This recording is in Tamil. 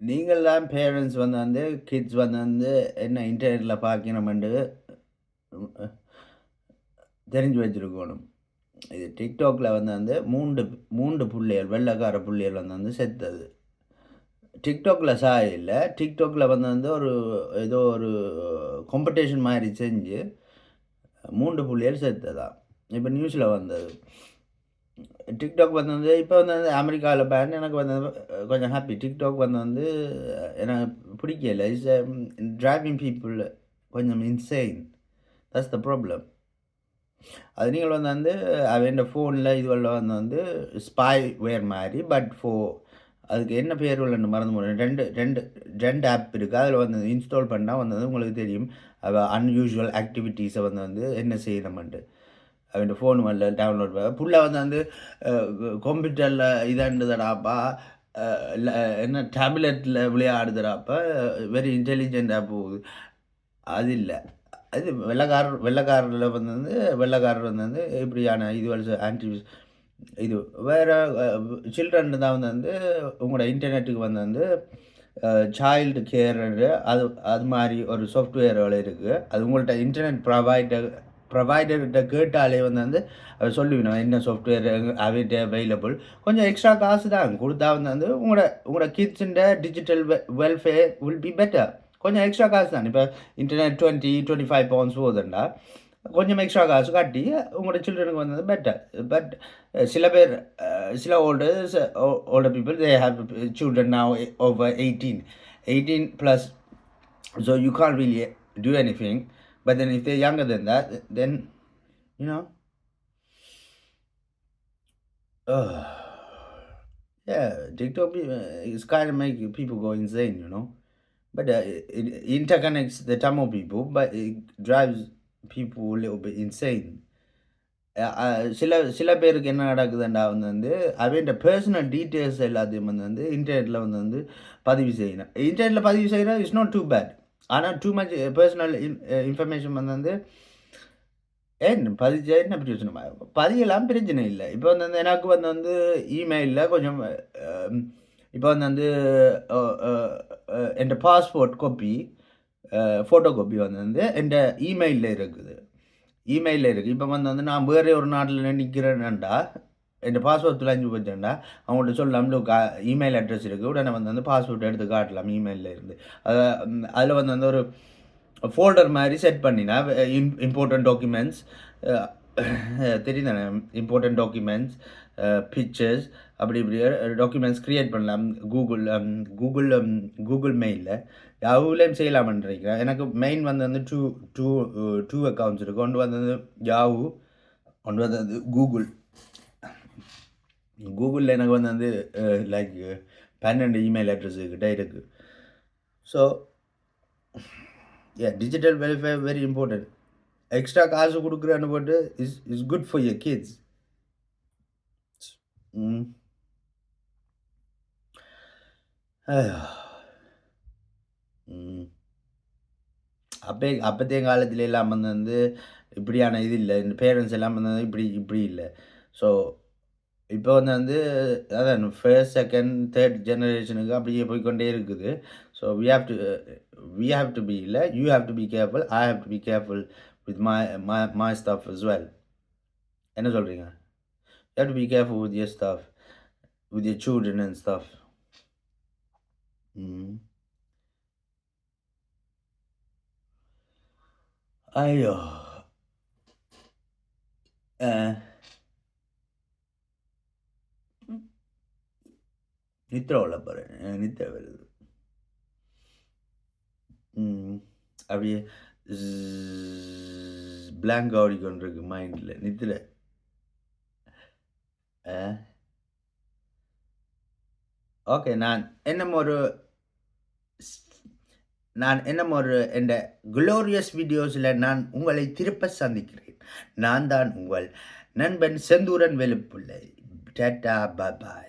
நீங்கள் தான் பேரண்ட்ஸ் கிட்ஸ் என்ன இன்டர்நெட்ல பார்க்கணுமென்று தெரிஞ்சு வச்சிருக்கணும். இது டிக்டாக்ல 3 புள்ளிகள் வெள்ளைக்கார புள்ளிகள் செத்தது. டிக்டாக்ல இல்ல. டிக்டாக்ல ஒரு ஏதோ ஒரு காம்படிஷன் மாதிரி செஞ்சு 3 புள்ளிகள் செத்ததாம். இப்ப நியூஸ்ல வந்தது. டிக்டாக் இப்போ அமெரிக்காவில் பேன் எனக்கு கொஞ்சம் ஹாப்பி. டிக்டாக் எனக்கு பிடிக்கல. இஸ் டிரைவிங் பீப்புள் கொஞ்சம் இன்செயின். That's the problem. அது நீங்கள் அவன் ஃபோனில் இதுவெல்லாம் ஸ்பை வேர் மாதிரி. பட் அதுக்கு என்ன பேர் இல்லைன்னு மறந்து போனேன். ரெண்டு ஆப் இருக்குது. அதில் இன்ஸ்டால் பண்ணால் உங்களுக்கு தெரியும் அன்யூஷுவல் ஆக்டிவிட்டீஸை என்ன செய்யணுமெண்டு. அவன் ஃபோன் வரல டவுன்லோட் பண்ண புள்ள கம்ப்யூட்டரில் இதாண்டுதடாப்பா, என்ன டேப்லெட்டில் விளையாடுதுடாப்பா, வெரி இன்டெலிஜென்ட்டாக போகுது. அது இல்லை. அது வெள்ளைக்காரரில் வெள்ளைக்காரர் இப்படியான இது ஆன்டி இது வேறு சில்ட்ரன் தான் உங்களோட இன்டர்நெட்டுக்கு சைல்டு கேர் அது மாதிரி ஒரு சாஃப்ட்வேர்கள் இருக்குது. அது உங்கள்கிட்ட இன்டர்நெட் ப்ரொவைடர்கிட்ட கேட்டாலே சொல்லுவேன் என்ன சாஃப்ட்வேர் அவைலபிள். கொஞ்சம் எக்ஸ்ட்ரா காசு தான் கொடுத்தா உங்களோட கிட்ஸுண்ட digital welfare will be better. கொஞ்சம் எக்ஸ்ட்ரா காசு தான். இப்போ இன்டர்நெட் 25 பவுண்ட்ஸ் போகுதுண்டா, கொஞ்சம் எக்ஸ்ட்ரா காசு காட்டி உங்களோட சில்ட்ரனுக்கு பெட்டர். பட் சில பேர் சில older people, they have children now over 18 plus, so you can't really do anything. But then if they're younger than that, then yeah, TikTok is kind of making people go insane, but it interconnects the Tamil people, but it drives people a little bit insane. சில பேருக்கு என்ன நடக்குதுண்டா அவன் பர்சனல் டீட்டெயில்ஸ் எல்லாத்தையும் இன்டர்நெட்டில் பதிவு செய்யணும். இன்டர்நெட்டில் பதிவு செய்யணும் இட்ஸ் நாட் டூ பேட். ஆனால் டூ மச் பர்சனல் இன்ஃபர்மேஷன் ஏன் பதிச்சா என்ன பிரச்சனை? பதியெல்லாம் பிரச்சனை இல்லை. இப்போ எனக்கு இமெயிலில் கொஞ்சம் இப்போ என் பாஸ்போர்ட் காப்பி ஃபோட்டோ காப்பி என் இமெயிலில் இருக்குது. இப்போ நான் வேறு ஒரு நாட்டில் நிற்கிறேன்டா, என் பாஸ்போர்ட் தொலைஞ்சு போச்சேன்டா, அவங்கள்ட்ட சொல்லலாம் இமெயில் அட்ரஸ் இருக்குது, உடனே பாஸ்போர்ட் எடுத்து காட்டலாம் இமெயிலில் இருந்து. அதில் ஒரு ஃபோல்டர் மாதிரி செட் பண்ணினா இம்பார்ட்டன்ட் டாக்குமெண்ட்ஸ் தெரியுதானே, இம்பார்ட்டன்ட் டாக்குமெண்ட்ஸ், பிக்சர்ஸ், அப்படி இப்படி டாக்குமெண்ட்ஸ் க்ரியேட் பண்ணலாம் கூகுள் மெயிலில். யாஹூலையும் செய்யலாம்னு நினைக்கிறேன். எனக்கு மெயின் டூ அக்கௌண்ட்ஸ் இருக்குது. ஒன்று யாஹூ, ஒன்று கூகுளில் எனக்கு லைக் 12 இமெயில் அட்ரஸ் கிட்ட இருக்குது. So digital welfare very important. Extra காசு கொடுக்குறேன்னு போட்டு is good for your kids. அப்பத்தைய காலத்துல எல்லாம் இப்படியான இது இல்லை. இந்த பேரண்ட்ஸ் எல்லாம் இப்படி இல்லை. ஸோ இப்போ அதான் ஃபர்ஸ்ட், செகண்ட், தேர்ட் ஜெனரேஷனுக்கு அப்படியே போய்கொண்டே இருக்குது. So we have to be இல்லை, you have to be careful, I have to be careful with my stuff as well. என்ன சொல்கிறீங்க? You have to be careful with your stuff, with your children and stuff. ஐயோ, நித்திர உள்ள போகிறேன், நித்திர வருது. அப்படியே பிளாங்க் ஆடிக்கொண்டிருக்கு மைண்டில், நித்திர. ஓகே, நான் என்னமோ ஒரு என்ற குளோரியஸ் வீடியோஸில் நான் உங்களை திருப்ப சந்திக்கிறேன். நான் தான் உங்கள் நண்பன் செந்தூரன் வெளுப்புள்ளை. டாட்டா, பாய்.